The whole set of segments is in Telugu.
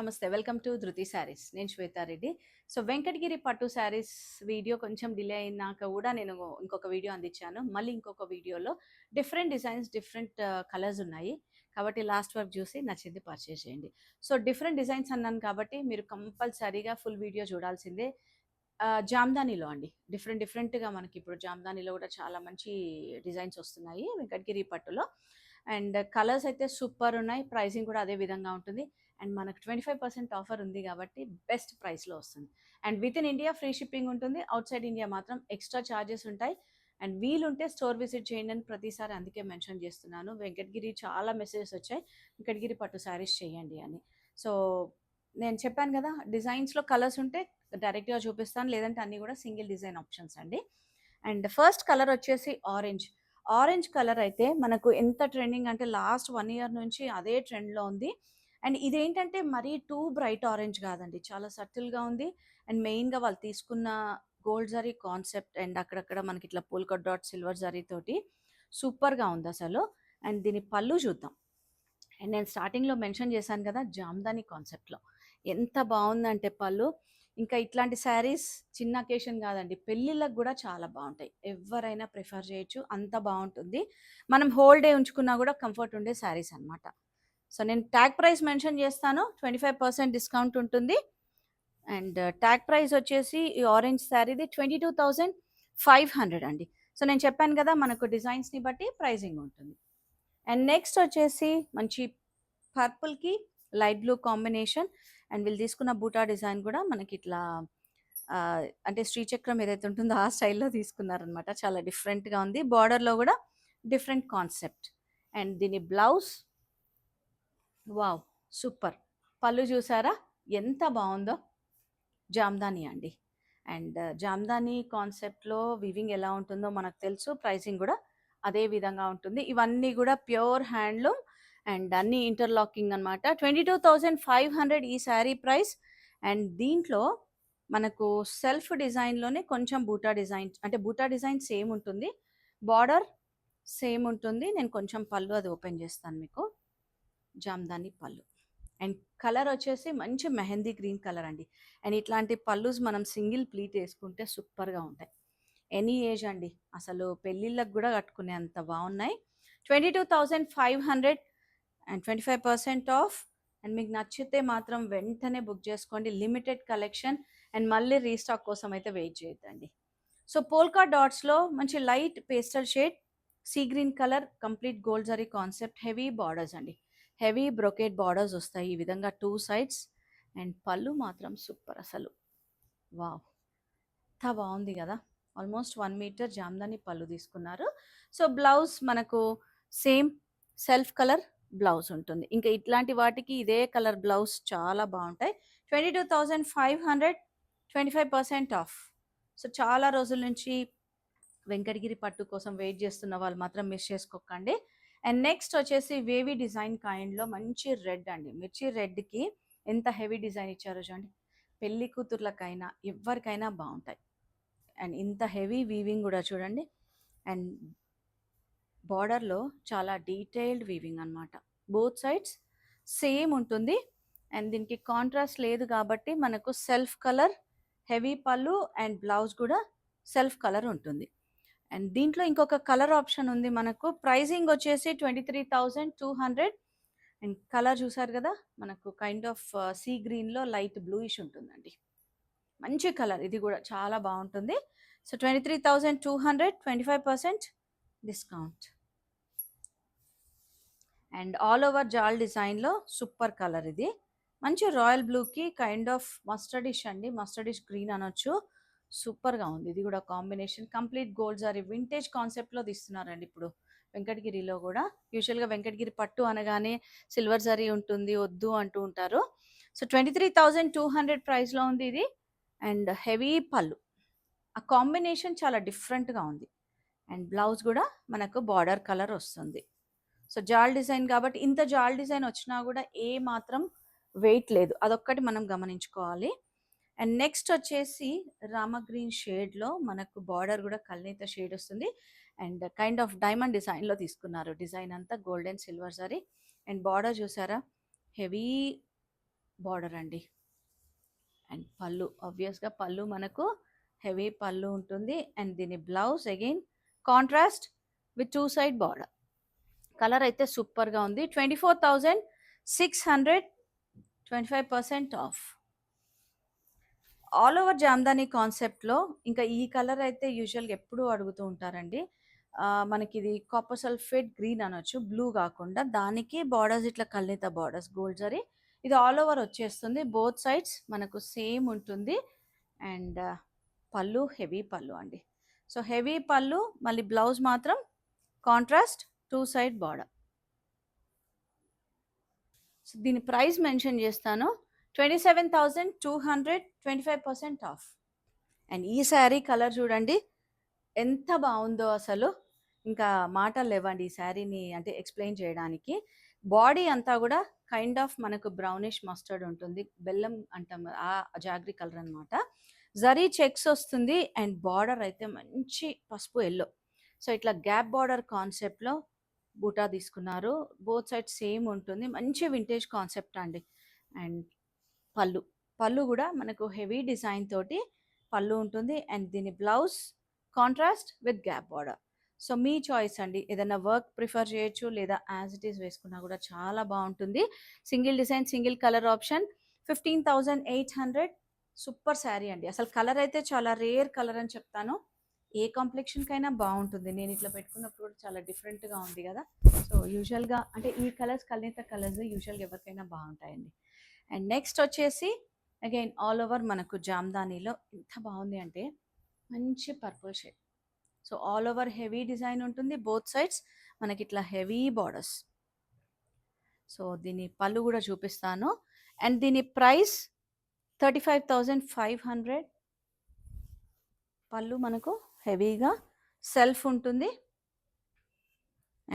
నమస్తే. వెల్కమ్ టు ధృతి శారీస్. నేను శ్వేతారెడ్డి. సో, వెంకటగిరి పట్టు శారీస్ వీడియో కొంచెం డిలే అయినాక కూడా నేను ఇంకొక వీడియో అందించాను. మళ్ళీ ఇంకొక వీడియోలో డిఫరెంట్ డిజైన్స్, డిఫరెంట్ కలర్స్ ఉన్నాయి. కాబట్టి లాస్ట్ వరకు చూసి నచ్చింది పర్చేస్ చేయండి. సో, డిఫరెంట్ డిజైన్స్ అన్నాను కాబట్టి మీరు కంపల్సరీగా ఫుల్ వీడియో చూడాల్సిందే. జామ్దానిలో అండి. డిఫరెంట్ డిఫరెంట్‌గా మనకిప్పుడు జామ్దానిలో కూడా చాలా మంచి డిజైన్స్ వస్తున్నాయి వెంకటగిరి పట్టులో. అండ్ కలర్స్ అయితే సూపర్ ఉన్నాయి. ప్రైసింగ్ కూడా అదే విధంగా ఉంటుంది. అండ్ మనకు 25% ఆఫర్ ఉంది కాబట్టి బెస్ట్ ప్రైస్‌లో వస్తుంది. And with in India free shipping ఉంటుంది. ఔట్‌సైడ్ ఇండియా మాత్రం ఎక్స్‌ట్రా చార్జెస్ ఉంటాయి. అండ్ వీలుంటే స్టోర్ విజిట్ చేయండి అని ప్రతిసారి అందుకే మెన్షన్ చేస్తున్నాను. వెంకటగిరి చాలా మెసేజెస్ వచ్చాయి. వెంకటగిరి పట్టు శారీస్ చేయండి అని. సో, నేను చెప్పాను కదా! డిజైన్స్‌లో కలర్స్ ఉంటే డైరెక్ట్‌గా చూపిస్తాను. లేదంటే అన్నీ కూడా సింగిల్ డిజైన్ ఆప్షన్స్ అండి. అండ్ ఫస్ట్ కలర్ వచ్చేసి ఆరెంజ్. ఆరెంజ్ కలర్ అయితే మనకు ఎంత ట్రెండింగ్ అంటే లాస్ట్ 1 ఇయర్ నుంచి అదే ట్రెండ్‌లో ఉంది. అండ్ ఇదేంటంటే మరీ టూ బ్రైట్ ఆరెంజ్ కాదండి. చాలా సటిల్‌గా ఉంది. అండ్ మెయిన్‌గా వాళ్ళు తీసుకున్న గోల్డ్ జరీ కాన్సెప్ట్ అండ్ అక్కడక్కడ మనకి ఇట్లా పోల్కా డాట్ సిల్వర్ జరీ తోటి సూపర్‌గా ఉందసలు. అండ్ దీని పళ్ళు చూద్దాం. అండ్ నేను స్టార్టింగ్‌లో మెన్షన్ చేశాను కదా! జామ్దాని కాన్సెప్ట్‌లో. ఎంత బావుందంటే పళ్ళు. ఇంకా ఇట్లాంటి శారీస్ చిన్న అకేషన్ కాదండి. పెళ్ళిళ్ళకి గూడా చాలా బావుంటాయి. ఎవ్వరైనా ప్రిఫర్ చేయొచ్చు. అంత బావుంటుంది. మనం హోల్ డే ఉంచుకున్నా గూడా కంఫర్ట్ ఉండే శారీస్ అనమాట. సో, నేను ట్యాగ్ ప్రైస్ మెన్షన్ చేస్తాను. 25% డిస్కౌంట్ ఉంటుంది. అండ్ ట్యాగ్ ప్రైస్ వచ్చేసి ఈ ఆరెంజ్ శారీది 22,500 అండి. సో, నేను చెప్పాను కదా! మనకు డిజైన్స్‌ని బట్టి ప్రైజింగ్ ఉంటుంది. అండ్ నెక్స్ట్ వచ్చేసి మంచి పర్పుల్‌కి లైట్ బ్లూ కాంబినేషన్. అండ్ వీళ్ళు తీసుకున్న బూటా డిజైన్ కూడా మనకి ఇట్లా అంటే శ్రీచక్రం ఏదైతే ఉంటుందో ఆ స్టైల్‌లో తీసుకున్నారనమాట. చాలా డిఫరెంట్‌గా ఉంది. బార్డర్‌లో కూడా డిఫరెంట్ కాన్సెప్ట్. అండ్ దీని బ్లౌజ్ వావ్! సూపర్. పళ్ళు చూసారా ఎంత బావుందో! జామ్దాని అండి. అండ్ జామ్దాని కాన్సెప్ట్‌లో వీవింగ్ ఎలా ఉంటుందో మనకు తెలుసు. ప్రైసింగ్ గూడా అదే విధంగా ఉంటుంది. ఇవన్నీ గూడా ప్యూర్ హ్యాండ్లూమ్ అండ్ అన్నీ ఇంటర్లాకింగ్ అనమాట. 22,500 ఈ శారీ ప్రైస్. అండ్ దీంట్లో మనకు సెల్ఫ్ డిజైన్‌లోనే కొంచెం బూటా డిజైన్ అంటే బూటా డిజైన్ సేమ్ ఉంటుంది. బార్డర్ సేమ్ ఉంటుంది. నేను కొంచెం పళ్ళు అది ఓపెన్ చేస్తాను మీకు. జామ్దాని పళ్ళు. అండ్ కలర్ వచ్చేసి మంచి మెహందీ గ్రీన్ కలర్ అండి. అండ్ ఇట్లాంటి పల్లూస్ మనం సింగిల్ ప్లీట్ వేసుకుంటే సూపర్‌గా ఉంటాయి. ఎనీ ఏజ్ అండి. అసలు పెళ్ళిళ్ళకి గూడా కట్టుకునేంత బావున్నాయి. 22,500 అండ్ 25% ఆఫ్. అండ్ మీకు నచ్చితే మాత్రం వెంటనే బుక్ చేసుకోండి. Limited collection. అండ్ మళ్ళీ రీస్టాక్ కోసం అయితే వెయిట్ చేయొద్దండి. సో, పోల్కా డాట్స్‌లో మంచి light pastel shade, sea green colour, complete gold zari concept, heavy borders అండి. హెవీ బ్రొకేట్ బార్డర్స్ వస్తాయి ఈ విధంగా 2 సైడ్స్. అండ్ పళ్ళు మాత్రం సూపర్ అసలు. వావ్! ఎంత బావుంది గదా! ఆల్మోస్ట్ 1 మీటర్ జామ్దాని పళ్ళు తీసుకున్నారు. సో, బ్లౌజ్ మనకు సేమ్ సెల్ఫ్ కలర్ బ్లౌజ్ ఉంటుంది. ఇంకా ఇట్లాంటి వాటికి ఇదే కలర్ బ్లౌజ్ చాలా బావుంటాయి. 22,500 25% ఆఫ్. సో, చాలా రోజుల నుంచి వెంకటగిరి పట్టు కోసం వెయిట్ చేస్తున్న వాళ్ళు మాత్రం మిస్ చేసుకోకండి. అండ్ నెక్స్ట్ వచ్చేసి వేవీ డిజైన్ కైండ్‌లో మంచి రెడ్ అండి. మిర్చి రెడ్‌కి ఎంత హెవీ డిజైన్ ఇచ్చారో చూడండి. పెళ్లి కూతుర్లకైనా ఎవ్వరికైనా బావుంటాయి. అండ్ ఇంత హెవీ వీవింగ్ గూడా చూడండి. అండ్ బార్డర్‌లో చాలా డీటెయిల్డ్ వీవింగ్ అనమాట. బోత్ సైడ్స్ సేమ్ ఉంటుంది. అండ్ దీనికి కాంట్రాస్ట్ లేదు కాబట్టి మనకు సెల్ఫ్ కలర్, హెవీ పళ్ళు అండ్ బ్లౌజ్ కూడా సెల్ఫ్ కలర్ ఉంటుంది. అండ్ దీంట్లో ఇంకొక కలర్ ఆప్షన్ ఉంది మనకు. ప్రైజింగ్ వచ్చేసి 23,200. అండ్ కలర్ చూసారు కదా! మనకు కైండ్ ఆఫ్ సీ గ్రీన్‌లో లైట్ బ్లూయిష్ ఉంటుందండి. మంచి కలర్ ఇది గూడా చాలా బావుంటుంది. So, 23,200 25% discount. And all over జాల్ డిజైన్‌లో సూపర్ కలర్ ఇది. మంచి రాయల్ బ్లూకి కైండ్ ఆఫ్ మస్టర్డిష్ అండి. మస్టర్డిష్ గ్రీన్ అనొచ్చు. సూపర్‌గా ఉంది. ఇది గూడా combination complete gold zari vintage కాన్సెప్ట్‌లో తీస్తున్నారండి ఇప్పుడు వెంకటగిరిలో గూడా. యూజువల్‌గా వెంకటగిరి పట్టు అనగానే సిల్వర్ జరీ ఉంటుంది వద్దు అంటూ ఉంటారు. సో, 23,200 ప్రైస్‌లో ఉంది ఇది. అండ్ హెవీ పళ్ళు. ఆ కాంబినేషన్ చాలా డిఫరెంట్‌గా ఉంది. అండ్ బ్లౌజ్ గూడా మనకు బార్డర్ కలర్ వస్తుంది. సో, జాల్ డిజైన్ కాబట్టి ఇంత జాల్ డిజైన్ వచ్చినా గూడా ఏ మాత్రం వెయిట్ లేదు. అదొక్కటి మనం గమనించుకోవాలి. అండ్ నెక్స్ట్ వచ్చేసి రామ గ్రీన్ షేడ్‌లో మనకు బార్డర్ గూడా కల్నేత షేడ్ వస్తుంది. అండ్ కైండ్ ఆఫ్ డైమండ్ డిజైన్‌లో తీసుకున్నారు. డిజైన్ అంతా gold and silver zari. And border చూసారా? హెవీ బార్డర్ అండి. అండ్ పళ్ళు, ఆబ్వియస్గా పళ్ళు మనకు హెవీ పళ్ళు ఉంటుంది. అండ్ దీని blouse again contrast with 2 side border. Colour అయితే సూపర్గా ఉంది. 24,600, 25% ఆఫ్. ఆల్ ఓవర్ జామ్దాని కాన్సెప్ట్లో ఇంకా ఈ కలర్ అయితే యూజువల్గా ఎప్పుడూ అడుగుతూ ఉంటారండి. మనకి ఇది కాపర్ సల్ఫేట్ గ్రీన్ అనొచ్చు, బ్లూ కాకుండా. దానికి బార్డర్స్ ఇట్లా కల్నేత బార్డర్స్ గోల్డ్ జరీ. ఇది ఆల్ ఓవర్ వచ్చేస్తుంది, బోత్ సైడ్స్ మనకు సేమ్ ఉంటుంది. అండ్ పళ్ళు హెవీ పళ్ళు అండి. సో హెవీ పళ్ళు, మళ్ళీ బ్లౌజ్ మాత్రం కాంట్రాస్ట్ 2 సైడ్ బార్డర్. సో దీని ప్రైస్ మెన్షన్ చేస్తాను, 27,200, 25% ఆఫ్. అండ్ ఈ శారీ కలర్ చూడండి ఎంత బాగుందో అసలు, ఇంకా మాటలు లేవండి ఈ శారీని అంటే ఎక్స్ప్లెయిన్ చేయడానికి. బాడీ అంతా కూడా కైండ్ ఆఫ్ మనకు బ్రౌనిష్ మస్టర్డ్ ఉంటుంది, బెల్లం అంటాం ఆ జాగ్రీ కలర్ అనమాట. జరీ చెక్స్ వస్తుంది అండ్ బార్డర్ అయితే మంచి పసుపు ఎల్లో. సో ఇట్లా గ్యాప్ బార్డర్ కాన్సెప్ట్లో బూటా తీసుకున్నారు, బోత్ సైడ్ సేమ్ ఉంటుంది, మంచి వింటేజ్ కాన్సెప్ట్ అండి. అండ్ పళ్ళు, పళ్ళు కూడా మనకు హెవీ డిజైన్ తోటి పళ్ళు ఉంటుంది. అండ్ దీని blouse contrast with gap border. So me choice అండి, ఏదైనా వర్క్ ప్రిఫర్ చేయొచ్చు, లేదా యాజ్ ఇట్ ఈస్ వేసుకున్నా కూడా చాలా బాగుంటుంది. Single design single colour option, 15,800. Super sari అండి. అసలు కలర్ అయితే చాలా రేర్ కలర్ అని చెప్తాను, ఏ కాంప్లెక్షన్కైనా బాగుంటుంది. నేను ఇట్లా పెట్టుకున్నప్పుడు కూడా చాలా డిఫరెంట్గా ఉంది కదా. సో యూజువల్గా అంటే ఈ కలర్స్ కల్నేత కలర్స్ యూజువల్గా ఎవరికైనా బాగుంటాయండి. అండ్ నెక్స్ట్ వచ్చేసి అగైన్ ఆల్ ఓవర్ మనకు జామ్దానీలో ఎంత బాగుంది అంటే మంచి purple shade. So all over heavy design ఉంటుంది, బోత్ సైడ్స్ మనకి ఇట్లా హెవీ బార్డర్స్. సో దీని పళ్ళు కూడా చూపిస్తాను. అండ్ దీని ప్రైస్ 35,500. పళ్ళు మనకు హెవీగా సెల్ఫ్ ఉంటుంది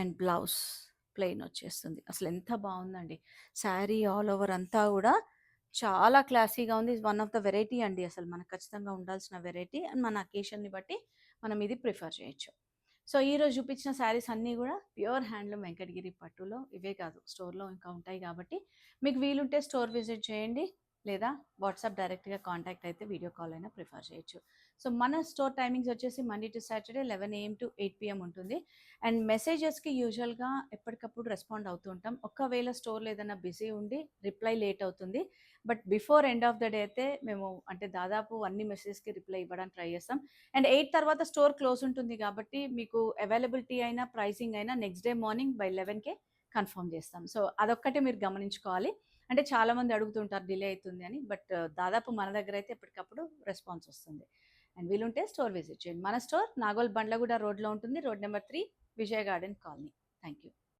అండ్ బ్లౌజ్ ప్లెయిన్ వచ్చేస్తుంది. అసలు ఎంత బాగుందండి శారీ, ఆల్ ఓవర్ అంతా కూడా చాలా క్లాసీగా ఉంది. వన్ ఆఫ్ ద వెరైటీ అండి, అసలు మనకు ఖచ్చితంగా ఉండాల్సిన వెరైటీ. అండ్ మన అకేషన్ని బట్టి మనం ఇది ప్రిఫర్ చేయొచ్చు. సో ఈరోజు చూపించిన శారీస్ అన్నీ కూడా ప్యూర్ హ్యాండ్లూమ్ వెంకటగిరి పట్టులో. ఇవే కాదు, స్టోర్లో ఇంకా ఉంటాయి కాబట్టి మీకు వీలుంటే స్టోర్ విజిట్ చేయండి, లేదా వాట్సాప్ డైరెక్ట్గా కాంటాక్ట్ అయితే వీడియో కాల్ అయినా ప్రిఫర్ చేయొచ్చు. సో మన స్టోర్ టైమింగ్స్ వచ్చేసి Monday to Saturday 11 AM to 8 PM ఉంటుంది. అండ్ మెసేజెస్కి యూజువల్గా ఎప్పటికప్పుడు రెస్పాండ్ అవుతూ ఉంటాం. ఒకవేళ స్టోర్లో ఏదైనా బిజీ ఉండి రిప్లై లేట్ అవుతుంది, but before end of the day అయితే మేము అంటే దాదాపు అన్ని మెసేజెస్కి రిప్లై ఇవ్వడానికి ట్రై చేస్తాం. అండ్ 8 తర్వాత స్టోర్ క్లోజ్ ఉంటుంది కాబట్టి మీకు అవైలబిలిటీ అయినా ప్రైసింగ్ అయినా నెక్స్ట్ డే మార్నింగ్ by 11కే కన్ఫర్మ్ చేస్తాం. సో అదొక్కటే మీరు గమనించుకోవాలి. అంటే చాలామంది అడుగుతుంటారు డిలే అవుతుంది అని, బట్ దాదాపు మన దగ్గర అయితే ఎప్పటికప్పుడు రెస్పాన్స్ వస్తుంది. అండ్ వీలుంటే స్టోర్ విజిట్ చేయండి. మన స్టోర్ నాగోల్ బండ్లగూడ రోడ్లో ఉంటుంది, road number 3, Vijaya garden colony. Thank you.